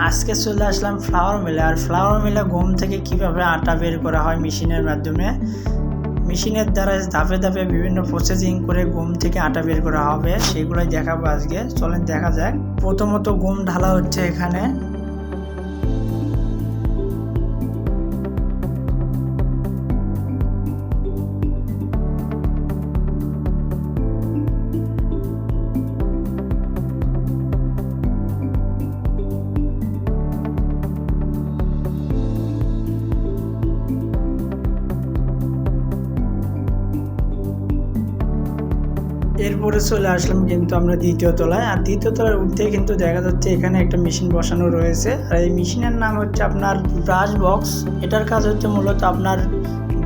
আজকে চলে আসলাম ফ্লাওয়ার মিলে। আর ফ্লাওয়ার মিলে গম থেকে কিভাবে আটা বের করা হয় মেশিনের মাধ্যমে, মেশিনের দ্বারা ধাপে ধাপে বিভিন্ন প্রসেসিং করে গম থেকে আটা বের করা হবে, সেগুলোই দেখাবো আজকে। চলেন দেখা যাক। প্রথমত গম ঢালা হচ্ছে এখানে। এরপরে চলে আসলাম কিন্তু আমরা দ্বিতীয় তলায়। আর দ্বিতীয় তলায় উঠতে কিন্তু দেখা যাচ্ছে এখানে একটা মেশিন বসানো রয়েছে। আর এই মেশিনের নাম হচ্ছে আপনার ব্রাশ বক্স। এটার কাজ হচ্ছে মূলত আপনার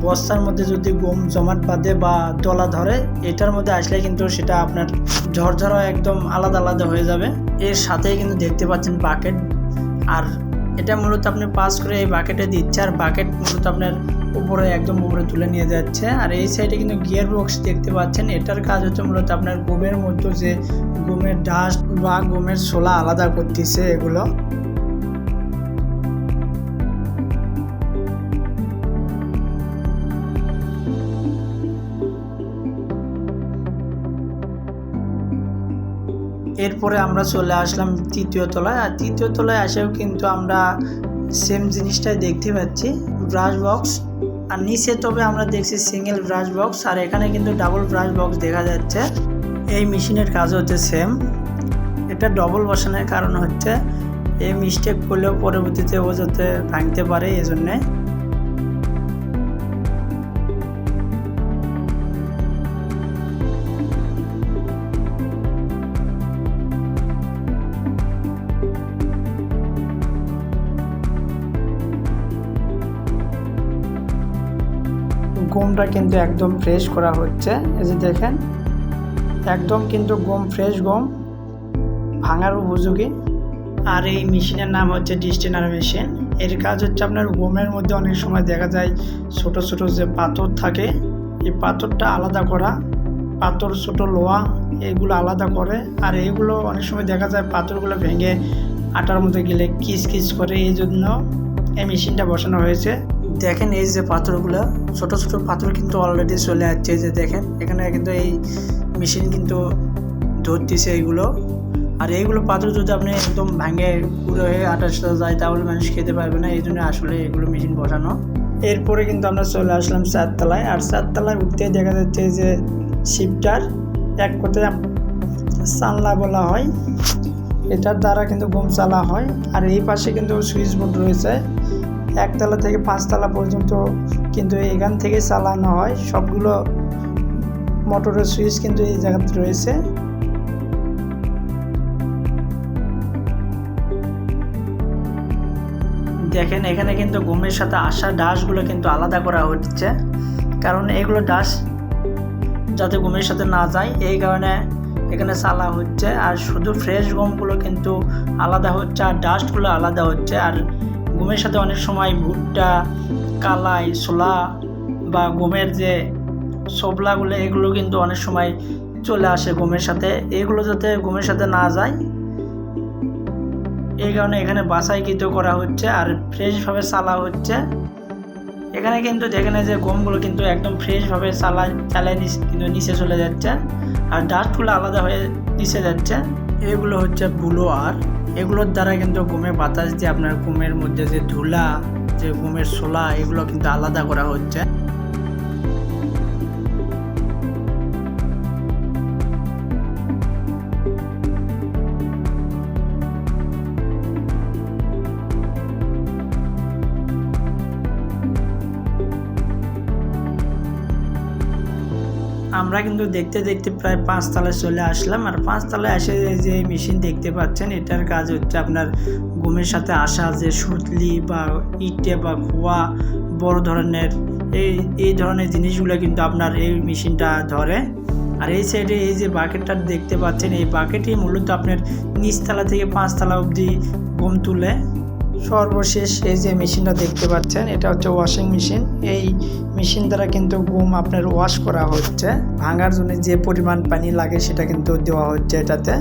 বস্তার মধ্যে যদি গম জমাট বাঁধে বা দলা ধরে, এটার মধ্যে আসলে কিন্তু সেটা আপনার ঝরঝরা একদম আলাদা আলাদা হয়ে যাবে। এর সাথেই কিন্তু দেখতে পাচ্ছেন বাকেট, আর এটা মূলত আপনি পাস করে এই বাকেটে দিচ্ছে, আর বাকেট মূলত আপনার উপরে একদম উপরে তুলে নিয়ে যাচ্ছে। আর এই সাইডে কিন্তু গিয়ার বক্স দেখতে পাচ্ছেন। এটার কাজ হচ্ছে মূলত আপনার গমের মধ্যে যে গমের ডাস্ট বা গমের ছোলা আলাদা করতেছে এগুলো। এরপরে আমরা চলে আসলাম তৃতীয় তলায়। আর তৃতীয় তলায় এসেও কিন্তু আমরা সেম জিনিসটাই দেখতে পাচ্ছি, ব্রাশ বক্স। আর নিচে তবে আমরা দেখছি সিঙ্গেল ব্রাশ বক্স, আর এখানে কিন্তু ডাবল ব্রাশ বক্স দেখা যাচ্ছে। এই মেশিনের কাজ হচ্ছে সেম। এটা ডবল বসানোর কারণ হচ্ছে এই মিস্টেক করলেও পরবর্তীতে ও যাতে ভাঙতে পারে, এজন্যে। গমটা কিন্তু একদম ফ্রেশ করা হচ্ছে, এই যে দেখেন, একদম কিন্তু গম ফ্রেশ গম, ভাঙার উপযোগী। আর এই মেশিনের নাম হচ্ছে ডিস্টেনার মেশিন। এর কাজ হচ্ছে আপনার গমের মধ্যে অনেক সময় দেখা যায় ছোট ছোট যে পাথর থাকে, এই পাথরটা আলাদা করা, পাথর ছোট লোহা এগুলো আলাদা করে। আর এইগুলো অনেক সময় দেখা যায় পাথরগুলো ভেঙে আটার মধ্যে গেলে কিচ কিচ করে, এই জন্য এই মেশিনটা বসানো হয়েছে। দেখেন এই যে পাথরগুলো, ছোট ছোট পাথর কিন্তু অলরেডি চলে আসছে, যে দেখেন এখানে কিন্তু এই মেশিন কিন্তু ধরতেছে এইগুলো। আর এইগুলো পাথর যদি আপনি একদম ভাঙে পুরো হয়ে আটা যায় তাহলে মানুষ খেতে পারবে না, এই জন্য আসলে এগুলো মেশিন বসানো। এরপরে কিন্তু আমরা চলে আসলাম চারতলায়। আর চারতলায় উঠতে দেখা যাচ্ছে যে শিফটার, এক কথায় চাল্লা বলা হয়, এটার দ্বারা কিন্তু গম চালা হয়। আর এই পাশে কিন্তু সুইচ বোর্ড রয়েছে, একতলা থেকে পাঁচতলা পর্যন্ত কিন্তু এখান থেকে চালানো হয়। সবগুলো মোটরের সুইচ কিন্তু এই জায়গাতে রয়েছে। দেখেন এখানে কিন্তু গমের সাথে আসা ডাশগুলো কিন্তু আলাদা করা হচ্ছে, কারণ এগুলো ডাশ যাতে গমের সাথে না যায়, এই কারণে এখানে চালা হচ্ছে। আর শুধু ফ্রেশ গমগুলো কিন্তু আলাদা হচ্ছে, আর ডাস্টগুলো আলাদা হচ্ছে। আর গমের সাথে অনেক সময় ভুট্টা, কালাই, ছোলা বা গমের যে ছোবলাগুলো, এগুলো কিন্তু অনেক সময় চলে আসে গমের সাথে, এগুলো যাতে গমের সাথে না যায় এই কারণে এখানে বাছাইকৃত করা হচ্ছে আর ফ্রেশভাবে চালা হচ্ছে। এখানে কিন্তু দেখেন যে গমগুলো কিন্তু একদম ফ্রেশভাবে চালায় কিন্তু নিচে চলে যাচ্ছে, আর ডাস্টগুলো আলাদা হয়ে নিচে যাচ্ছে। এগুলো হচ্ছে ব্লোয়ার, এগুলোর দ্বারা কিন্তু গমের বাতাস দিয়ে আপনার গমের মধ্যে যে ধুলা, যে গমের ছোলা, এগুলো কিন্তু আলাদা করা হচ্ছে। আমরা কিন্তু দেখতে দেখতে প্রায় পাঁচতলায় চলে আসলাম। আর পাঁচতলায় এসে যে মেশিন দেখতে পাচ্ছেন, এটার কাজ হচ্ছে আপনার গমের সাথে আসা যে সুতলি বা ইটে বা খোয়া, বড় ধরনের এই ধরনের জিনিসগুলো কিন্তু আপনার এই মেশিনটা ধরে। আর এই সাইডে এই যে বাকেটটা দেখতে পাচ্ছেন, এই বাকেটই মূলত আপনার নিচতলা থেকে পাঁচতলা অবধি গম তুলে। সর্বশেষ এই যে মেশিনটা দেখতে পাচ্ছেন, এটা হচ্ছে ওয়াশিং মেশিন। এই মেশিন দ্বারা কিন্তু গম আপনার ওয়াশ করা হচ্ছে, ভাঙার জন্য যে পরিমাণ পানি লাগে সেটা কিন্তু দেওয়া হচ্ছে এটাতে।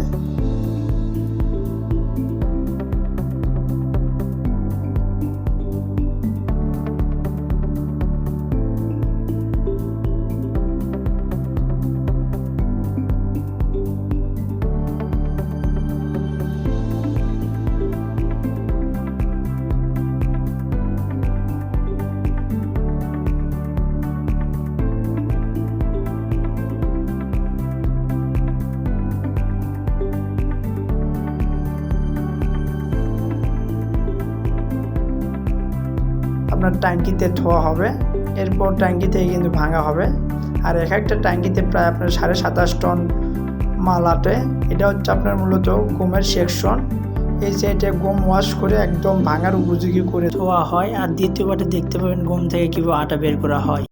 আপনার ট্যাঙ্কিতে ধোয়া হবে, এরপর ট্যাঙ্কি থেকে কিন্তু ভাঙা হবে। আর এক একটা ট্যাঙ্কিতে প্রায় আপনার 27.5 টন মাল আটে। এটা হচ্ছে আপনার মূলত গমের সেকশন। এই সাইডে গম ওয়াশ করে একদম ভাঙার উপযোগী করে ধোয়া হয়। আর দ্বিতীয় পার্টে দেখতে পাবেন গম থেকে কীভাবে আটা বের করা হয়।